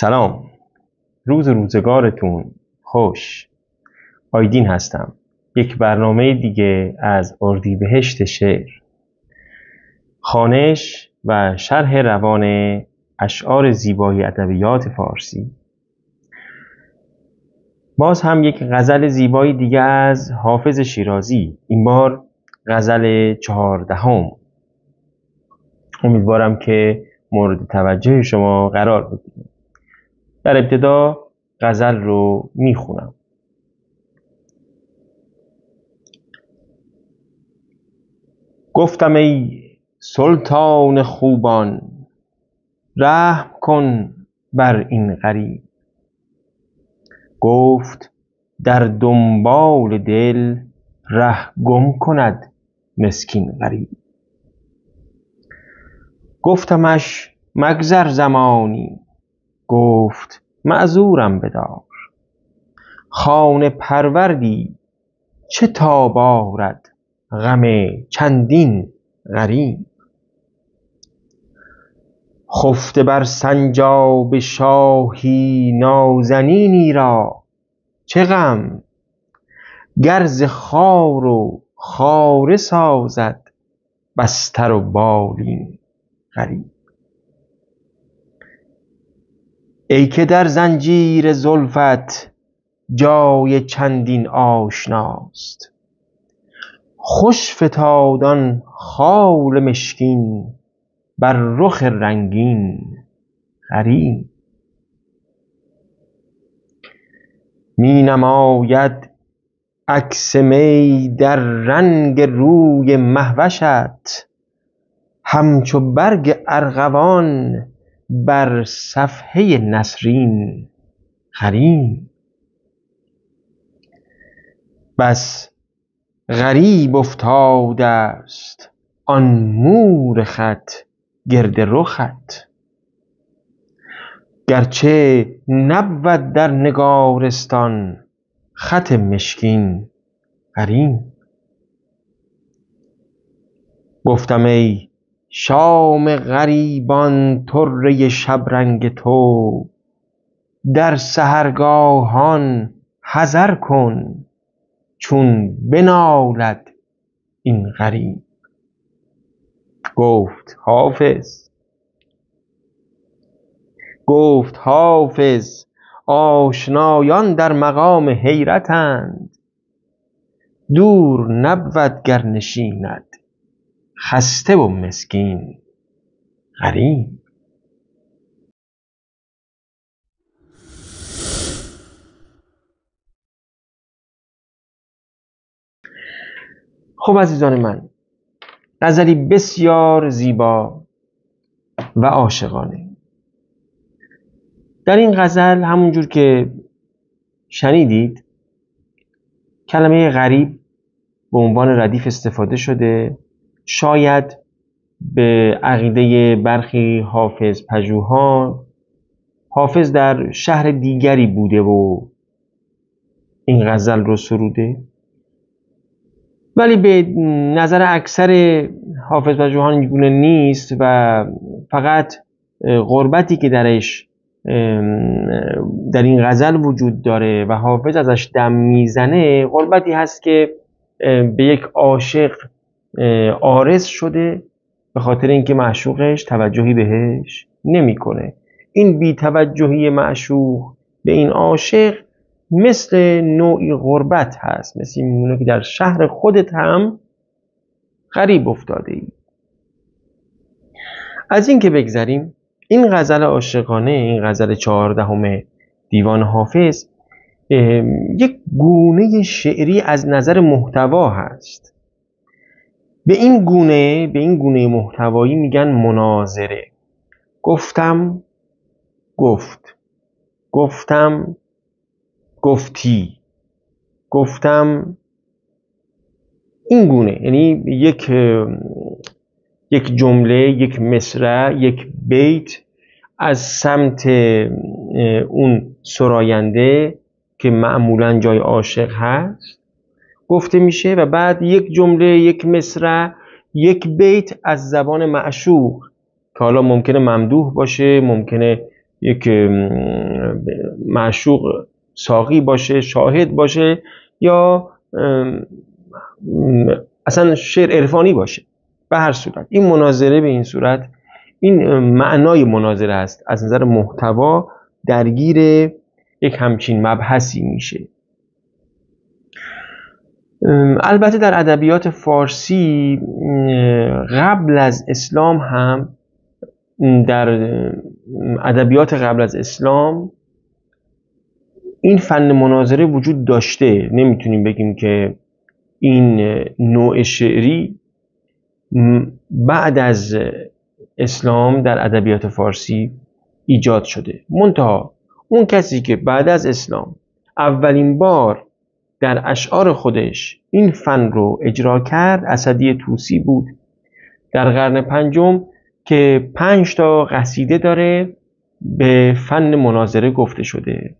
سلام، روزگارتون خوش. آیدین هستم. یک برنامه دیگه از اردیبهشت شعر، خوانش و شرح روان اشعار زیبای ادبیات فارسی. باز هم یک غزل زیبای دیگه از حافظ شیرازی، این بار غزل 14. امیدوارم که مورد توجه شما قرار بگیره. در ابتدا غزل رو میخونم. گفتم ای سلطان خوبان، رحم کن بر این غریب. گفت در دنبال دل، ره گم کند مسکین غریب. گفتمش مگذر زمانی، گفت معذورم بدار. خانه پروردی چه تاب آرد، غم چندین غریب. خفته بر سنجاب شاهی نازنینی را، چه غم گر ز خار و خاره سازد، بستر و بالین غریب. ای که در زنجیر زلفت جای چندین آشناست، خوش فتاد آن خال مشکین بر رخ رنگین غریب. می نماید عکس می در رنگ روی مهوشت، همچو برگ ارغوان بر صفحه نسرین غریب. بس غریب افتاده است آن مور خط گرد رخت، گرچه نبود در نگارستان خط مشکین غریب. گفتم ای شام غریبان طره شبرنگ تو، در سحرگاهان حذر کن چون بنالد این غریب. گفت حافظ آشنایان در مقام حیرتند، دور نبود گر نشیند خسته و مسکین غریب. خب عزیزان من، غزلی بسیار زیبا و عاشقانه. در این غزل همونجور که شنیدید کلمه غریب به عنوان ردیف استفاده شده. شاید به عقیده برخی حافظ پژوها حافظ در شهر دیگری بوده و این غزل رو سروده، ولی به نظر اکثر حافظ پژوهان اینگونه نیست و فقط غربتی که در این غزل وجود داره و حافظ ازش دم میزنه، غربتی هست که به یک عاشق عارض شده به خاطر اینکه معشوقش توجهی بهش نمیکنه. این بی توجهی معشوق به این عاشق مثل نوعی غربت هست، مثل اینه که در شهر خودت هم غریب افتاده ای. از این که بگذریم، این غزل عاشقانه، این غزل 14 دیوان حافظ، یک گونه شعری از نظر محتوا هست. به این گونه محتوایی میگن مناظره. گفتم، گفتم، گفتی، گفتم، این گونه، یعنی یک جمله، یک مصرع، یک بیت از سمت اون سراینده که معمولاً جای عاشق هست گفته میشه و بعد یک جمله، یک مصرع، یک بیت از زبان معشوق که حالا ممکنه ممدوح باشه، ممکنه یک معشوق ساقی باشه، شاهد باشه، یا اصلا شعر عرفانی باشه. به هر صورت این مناظره به این صورت، این معنای مناظره است، از نظر محتوا درگیر یک همچین مبحثی میشه. البته در ادبیات فارسی قبل از اسلام هم، در ادبیات قبل از اسلام این فن مناظره وجود داشته. نمیتونیم بگیم که این نوع شعری بعد از اسلام در ادبیات فارسی ایجاد شده. منتها اون کسی که بعد از اسلام اولین بار در اشعار خودش این فن رو اجرا کرد اسدی طوسی بود در قرن پنجم، که 5 تا قصیده داره به فن مناظره گفته شده.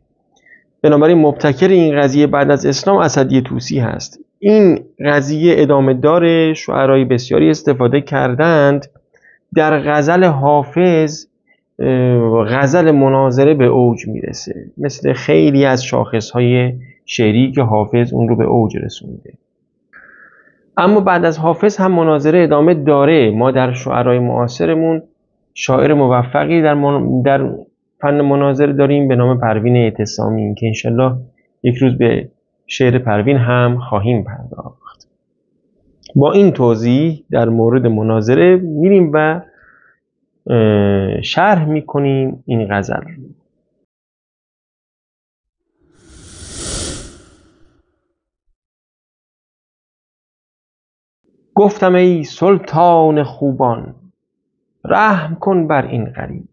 بنابراین مبتکر این قضیه بعد از اسلام اسدی طوسی هست. این قضیه ادامه داره، شعرای بسیاری استفاده کردند. در غزل حافظ غزل مناظره به اوج میرسه، مثل خیلی از شاخصهای شعری که حافظ اون رو به اوج رسونده. اما بعد از حافظ هم مناظره ادامه داره. ما در شعرهای معاصرمون شاعر موفقی در فن مناظره داریم به نام پروین اعتصامی که انشالله یک روز به شعر پروین هم خواهیم پرداخت. با این توضیح در مورد مناظره میریم و شرح میکنیم این غزل. گفتم ای سلطان خوبان، رحم کن بر این غریب.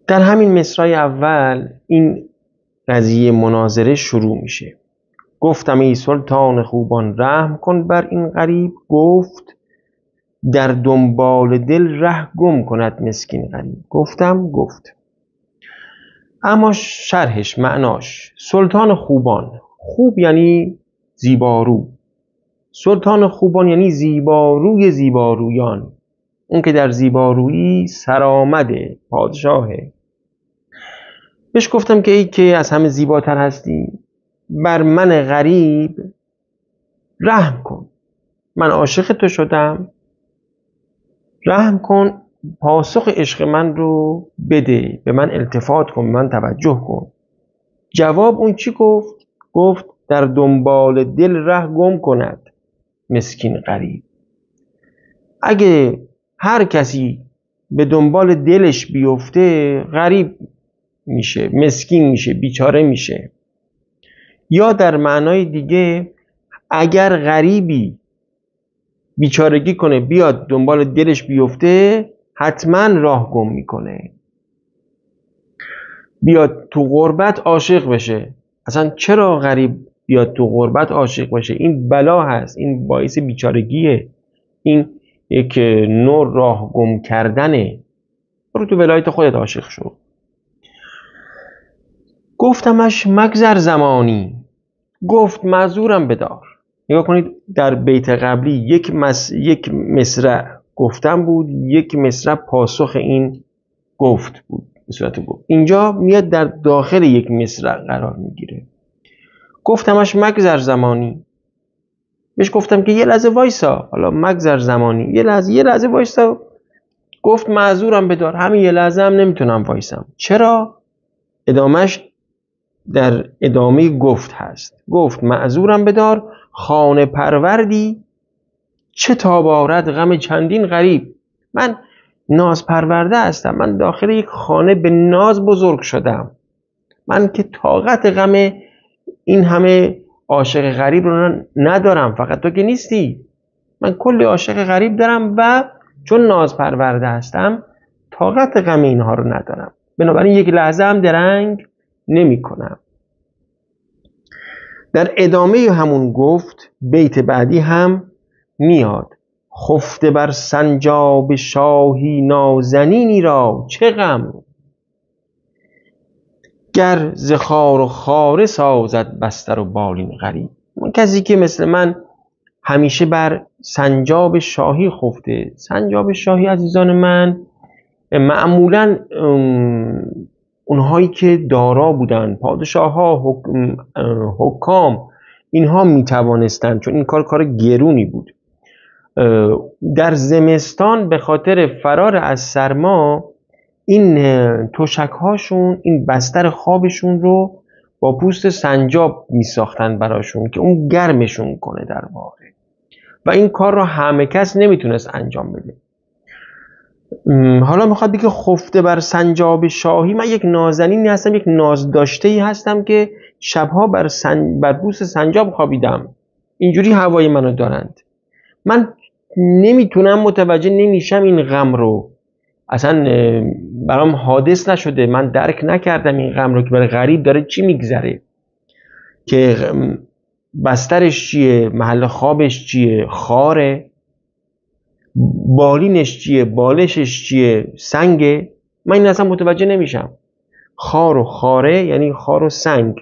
در همین مصرع اول این قضیه مناظره شروع میشه. گفتم ای سلطان خوبان، رحم کن بر این غریب. گفت در دنبال دل ره گم کند مسکین غریب. گفتم، گفت. اما شرحش، معناش، سلطان خوبان، خوب یعنی زیبارو، سلطان خوبان یعنی زیباروی زیبارویان، اون که در زیبارویی سرآمده، پادشاهه. بهش گفتم که ای که از همه زیباتر هستی، بر من غریب رحم کن، من عاشق تو شدم، رحم کن، پاسخ عشق من رو بده، به من التفات کن، به من توجه کن. جواب اون چی گفت؟ گفت در دنبال دل ره گم کند مسکین غریب. اگه هر کسی به دنبال دلش بیفته غریب میشه، مسکین میشه، بیچاره میشه. یا در معنای دیگه، اگر غریبی بیچارگی کنه بیاد دنبال دلش بیفته، حتما راه گم میکنه، بیاد تو غربت عاشق بشه. اصلا چرا غریب بیاد تو غربت عاشق بشه؟ این بلا هست، این باعث بیچارگیه، این یک نوع راه گم کردنه. برو تو ولایت خودت عاشق شو. گفتمش مگذر زمانی، گفت معذورم بدار. نگاه کنید، در بیت قبلی یک مصرع گفتم بود، یک مصرع پاسخ این گفت بود به صورت گفت. اینجا میاد در داخل یک مصرع قرار میگیره. گفتمش مگذر زمانی، بهش گفتم که یه لحظه وایسا، حالا مگذر زمانی، یه لحظه وایسا. گفت معذورم بدار، همین یه لحظه هم نمیتونم وایسم. چرا؟ ادامهش در ادامه گفت هست. گفت معذورم بدار، خانه پروردی چه تاب آرد غم چندین غریب. من ناز پرورده هستم، من داخل یک خانه به ناز بزرگ شدم، من که طاقت غم این همه عاشق غریب رو ندارم. فقط تو که نیستی، من کلی عاشق غریب دارم و چون ناز پرورده هستم طاقت غم اینها رو ندارم، بنابراین یک لحظه هم درنگ نمی کنم. در ادامه همون گفت بیت بعدی هم میاد. خفته بر سنجاب شاهی نازنینی را چه غم، گر ز خار و خاره سازد بستر و بالین غریب. کسی که مثل من همیشه بر سنجاب شاهی خفته. سنجاب شاهی عزیزان من معمولا اونهایی که دارا بودن، پادشاه ها، حکام، اینها میتوانستند، چون این کار گرونی بود، در زمستان به خاطر فرار از سرما این تشک هاشون، این بستر خوابشون رو با پوست سنجاب میساختن براشون که اون گرمشون کنه در واقع، و این کار رو همه کس نمیتونست انجام بده. حالا میخواد بگه خفته بر سنجاب شاهی، من یک نازنینی هستم، یک نازداشته‌ای هستم که شبها بر پوست سنجاب خوابیدم، اینجوری هوای منو دارند، من نمیتونم، متوجه نمیشم این غم رو، اصلا برام حادث نشده، من درک نکردم این غم رو که برای غریب داره چی میگذره، که بسترش چیه، محل خوابش چیه، خاره، بالینش چیه، بالشش چیه، سنگه، من این اصلا متوجه نمیشم. خار و خاره یعنی خار و سنگ،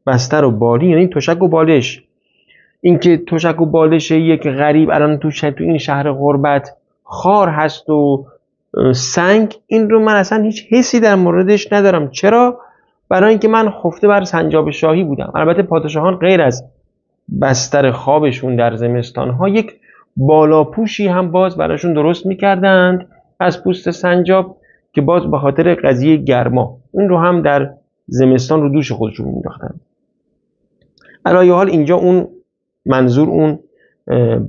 بستر و بالین یعنی تشک و بالش. اینکه تشک و بالش یک غریب الان تو این شهر غربت خار هست و سنگ، این رو من اصلا هیچ حسی در موردش ندارم. چرا؟ برای اینکه من خفته بر سنجاب شاهی بودم. البته پادشاهان غیر از بستر خوابشون در زمستان ها یک بالاپوشی هم باز براشون درست میکردند از پوست سنجاب، که باز به خاطر قضیه گرما اون رو هم در زمستان رو دوش خودشون مینداختند. علی حال اینجا اون منظور اون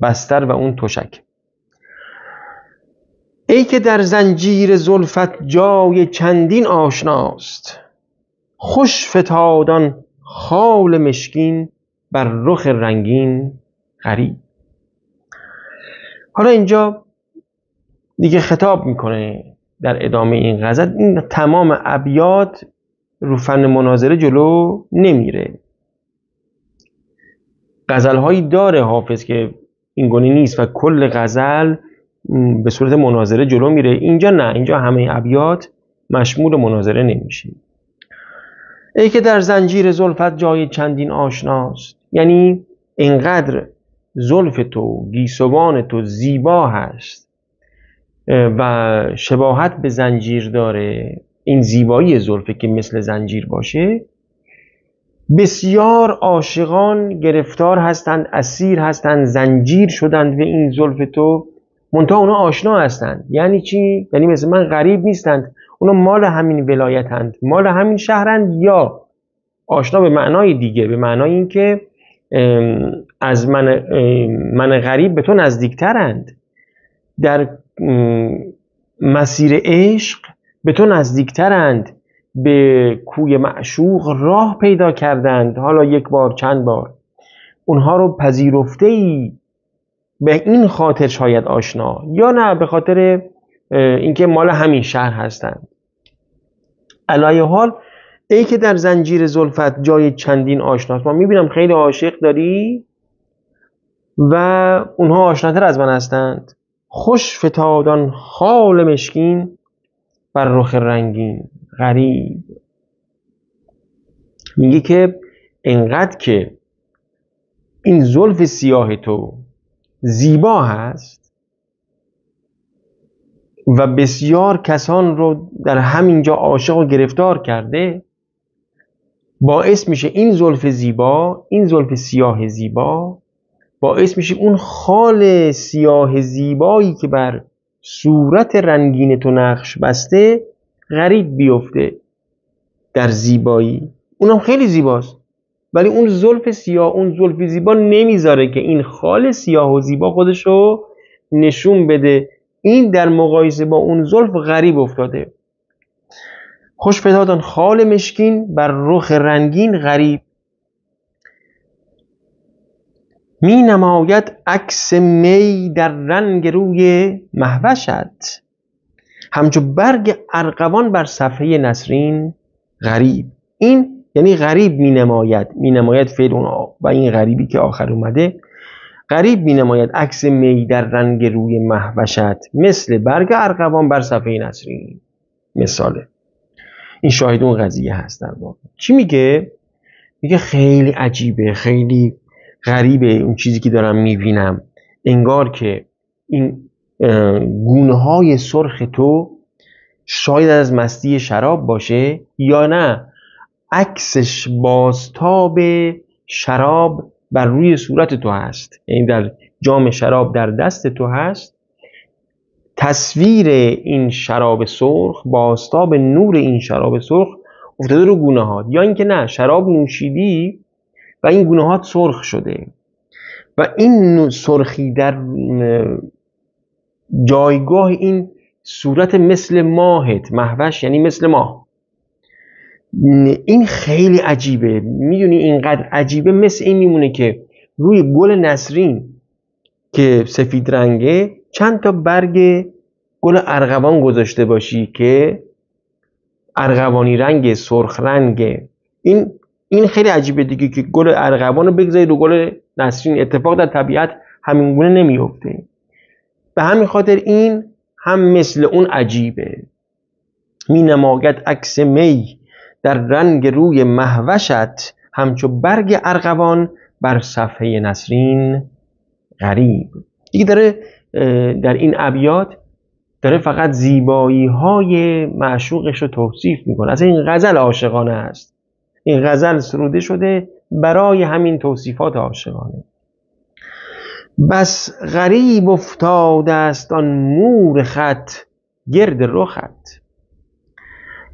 بستر و اون تشک. ای که در زنجیر زلفت جای چندین آشناست، خوش فتادان خال مشکین بر رخ رنگین غریب. حالا اینجا دیگه خطاب میکنه در ادامه این غزل، این تمام ابیات رو فن مناظره جلو نمیره. غزلهایی داره حافظ که این گونه نیست و کل غزل به صورت مناظره جلو میره، اینجا نه، اینجا همه ابیات مشمول مناظره نمیشه. ای که در زنجیر زلفت جای چندین آشناست، یعنی اینقدر زلف تو، گیسوان تو زیبا هست و شباهت به زنجیر داره، این زیبایی زلفه که مثل زنجیر باشه، بسیار عاشقان گرفتار هستند، اسیر هستند، زنجیر شدند به این زلف تو، منتها اونا آشنا هستند. یعنی چی؟ یعنی مثل من غریب نیستند، اونا مال همین ولایتند، مال همین شهرند، یا آشنا به معنای دیگه، به معنای این که از من غریب به تو نزدیکترند، در مسیر عشق به تو نزدیکترند، به کوی معشوق راه پیدا کردند، حالا یک بار چند بار، اونها رو پذیرفته ای، به این خاطر شاید آشنا، یا نه به خاطر اینکه مال همین شهر هستند. علی حال ای که در زنجیر زلفت جای چندین آشناست، ما میبینم خیلی عاشق داری و اونها آشناتر از من هستند. خوش فتادان خال مشکین بر رخ رنگین غریب. میگه که انقدر که این زلف سیاه تو زیبا هست و بسیار کسان رو در همینجا عاشق و گرفتار کرده، باعث میشه این زلف زیبا، این زلف سیاه زیبا، باعث میشه اون خال سیاه زیبایی که بر صورت رنگین تو نقش بسته غریب بیفته در زیبایی. اونم خیلی زیباست، ولی اون زلف سیاه، اون زلف زیبا نمیذاره که این خال سیاه و زیبا خودشو نشون بده. این در مقایسه با اون زلف غریب افتاده. خوش فتادان خال مشکین بر رخ رنگین غریب. می نماید عکس می در رنگ روی مهوشت، همچو برگ ارغوان بر صفحه نسرین غریب. این یعنی غریب می نماید فعل اون و این غریبی که آخر اومده، غریب می نماید عکس می در رنگ روی مهوشت، مثل برگ ارغوان بر صفحه نسرین. مثاله، این شاهد اون قضیه هست. در واقع چی میگه؟ میگه خیلی عجیبه، خیلی غریبه اون چیزی که دارم میبینم، انگار که این گونه های سرخ تو شاید از مستی شراب باشه یا نه عکسش بازتاب شراب بر روی صورت تو هست، یعنی در جام شراب در دست تو هست، تصویر این شراب سرخ بازتاب نور این شراب سرخ افتاده رو گونه‌هات، یا اینکه نه شراب نوشیدی و این گونه‌هات سرخ شده و این سرخی در جایگاه این صورت مثل ماهت، مهوش یعنی مثل ماه. این خیلی عجیبه. میدونی اینقدر عجیبه مثل این میمونه که روی گل نسرین که سفید رنگه چند تا برگ گل ارغوان گذاشته باشی که ارغوانی رنگ، سرخ رنگه. این خیلی عجیبه دیگه که گل ارغوان رو بگذاری رو گل نسرین. اتفاق در طبیعت همین گونه نمیفته. به همین خاطر این هم مثل اون عجیبه. می نماید عکس می در رنگ روی مهوشت، همچو برگ ارغوان بر صفحه نسرین غریب. دیگه داره در این ابیات داره فقط زیبایی های معشوقش رو توصیف میکنه. اصلا این غزل عاشقانه است. این غزل سروده شده برای همین توصیفات عاشقانه. بس غریب افتاده است آن مور خط گرد رخت،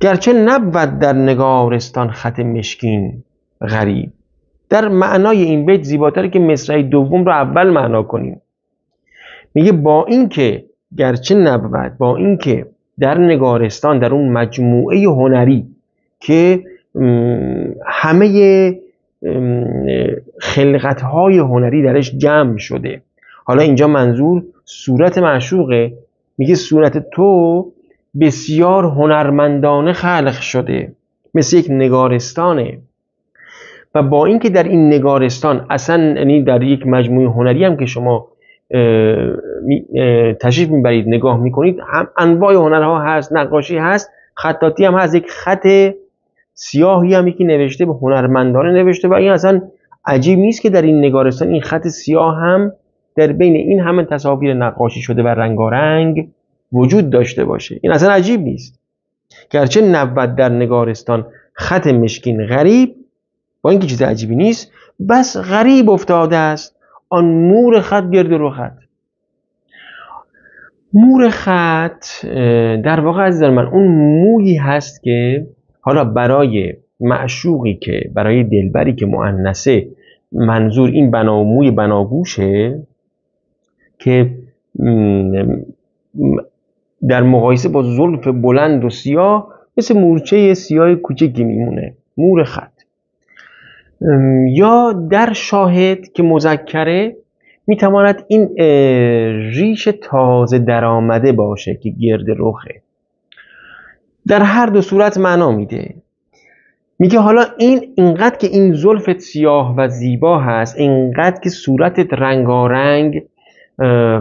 گرچه نبود در نگارستان خط مشکین غریب. در معنای این بیت زیباتره که مصرع دوم رو اول معنا کنیم. میگه با اینکه گرچه نبود، با اینکه در نگارستان، در اون مجموعه هنری که همه خلقت‌های هنری درش جمع شده، حالا اینجا منظور صورت معشوقه، میگه صورت تو بسیار هنرمندانه خلق شده، مثل یک نگارستانه. و با اینکه در این نگارستان اصلا، یعنی در یک مجموعه هنری هم که شما تشریف میبرید نگاه میکنید، هم انواع هنرها هست، نقاشی هست، خطاطی هم هست. یک خط سیاهی هم یکی نوشته، به هنرمندانه نوشته و این اصلا عجیب نیست که در این نگارستان این خط سیاه هم در بین این همه تصاویر نقاشی شده و رنگارنگ وجود داشته باشه. این اصلا عجیب نیست. گرچه نبود در نگارستان خط مشکین غریب، با اینکه چیز عجیبی نیست، بس غریب افتاده است آن مور خط گرد رخت. مور خط در واقع عزیزان من اون مویی هست که حالا برای معشوقی که، برای دلبری که مؤنثه، منظور این موی بناگوشه که در مقایسه با زلف بلند و سیاه مثل مورچه سیاه کوچکی میمونه، مور خط. یا در شاهد که مذکره میتواند این ریش تازه درآمده باشه که گرد رخه. در هر دو صورت معنا میده. میگه حالا اینقدر که این زلفت سیاه و زیبا هست، اینقدر که صورتت رنگارنگ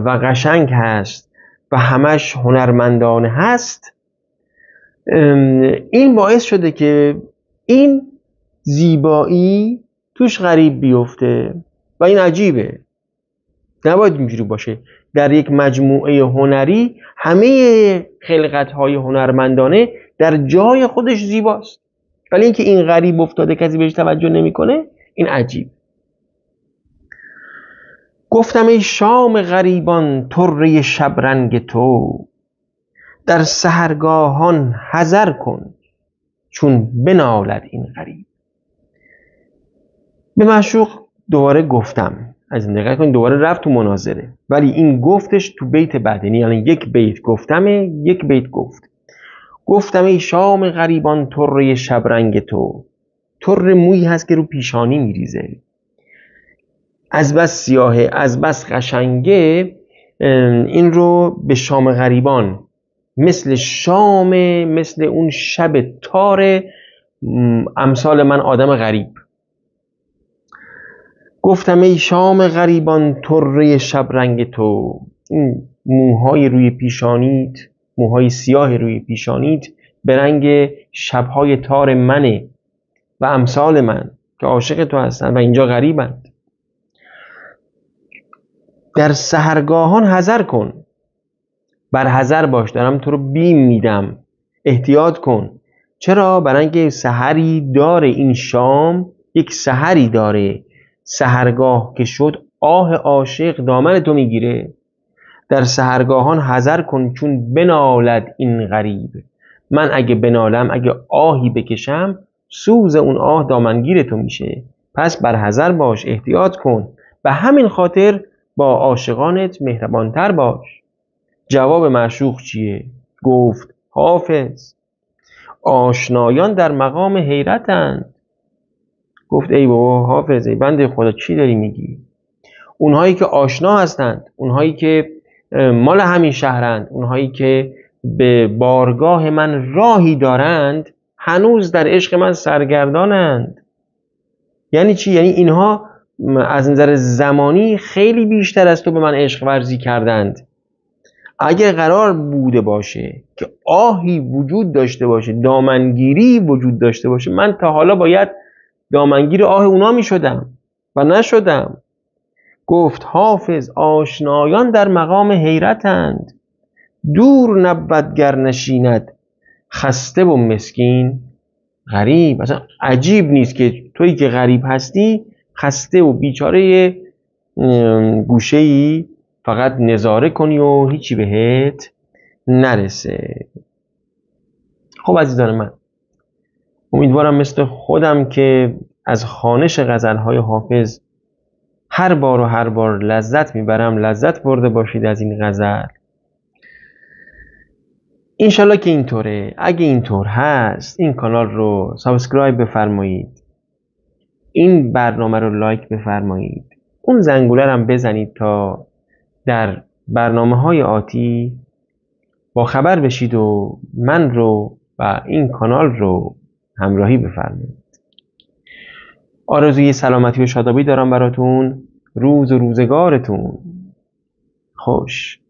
و قشنگ هست و همش هنرمندانه هست، این باعث شده که این زیبایی توش غریب بیفته و این عجیبه. نباید اینجوری باشه. در یک مجموعه هنری همه خلقت‌های هنرمندانه در جای خودش زیباست، ولی اینکه این غریب افتاده کسی بهش توجه نمیکنه، این عجیب. گفتم ای شام غریبان طره شبرنگ تو، در سحرگاهان حذر کن چون بنالد این غریب. به معشوق دوباره گفتم، از این دقیقه کنید، دوباره رفت تو مناظره، ولی این گفتش تو بیت بعد، یعنی یک بیت گفتمه، یک بیت گفتم ای شام غریبان طره شبرنگ تو. طره مویی هست که رو پیشانی میریزه، از بس سیاهه، از بس قشنگه، این رو به شام غریبان، مثل شام، مثل اون شب تار امثال من آدم غریب. گفتم ای شام غریبان طره شبرنگ تو. این موهای روی پیشانیت، موهای سیاه روی پیشانیت به رنگ شبهای تار منه و امثال من که عاشق تو هستن و اینجا غریبند. در سحرگاهان حذر کن، بر حذر باش، دارم تو رو بیم میدم احتیاط کن. چرا؟ برای اینکه سحری داره این شام، یک سحری داره. سحرگاه که شد آه عاشق دامن تو میگیره. در سحرگاهان حذر کن چون بنالد این غریب. من اگه بنالم، اگه آهی بکشم، سوز اون آه دامنگیر تو میشه. پس بر حذر باش، احتیاط کن. به همین خاطر با عاشقانت مهربانتر باش. جواب معشوق چیه؟ گفت حافظ آشنایان در مقام حیرتند. گفت ای بابا حافظ، ای بنده خدا، چی داری میگی؟ اونهایی که آشنا هستند، اونهایی که مال همین شهرند، اونهایی که به بارگاه من راهی دارند، هنوز در عشق من سرگردانند. یعنی چی؟ یعنی اینها از نظر زمانی خیلی بیشتر از تو به من عشق ورزی کردند. اگر قرار بوده باشه که آهی وجود داشته باشه، دامنگیری وجود داشته باشه، من تا حالا باید دامنگیر آه اونا می شدم و نشدم. گفت حافظ آشنایان در مقام حیرتند. دور نبود گر نشیند خسته و مسکین غریب. اصلا عجیب نیست که تویی که غریب هستی خسته و بیچاره گوشه‌ای فقط نظاره کنی و هیچی بهت نرسه. خب عزیزان من، امیدوارم مثل خودم که از خوانش غزل‌های حافظ هر بار لذت میبرم، لذت برده باشید از این غزل. انشالله که اینطوره. اگه اینطور هست این کانال رو سابسکرایب بفرمایید، این برنامه رو لایک بفرمایید، اون زنگوله رو هم بزنید تا در برنامه‌های آتی با خبر بشید و من رو و این کانال رو همراهی بفرمایید. آرزوی سلامتی و شادابی دارم براتون. روز و روزگارتون خوش.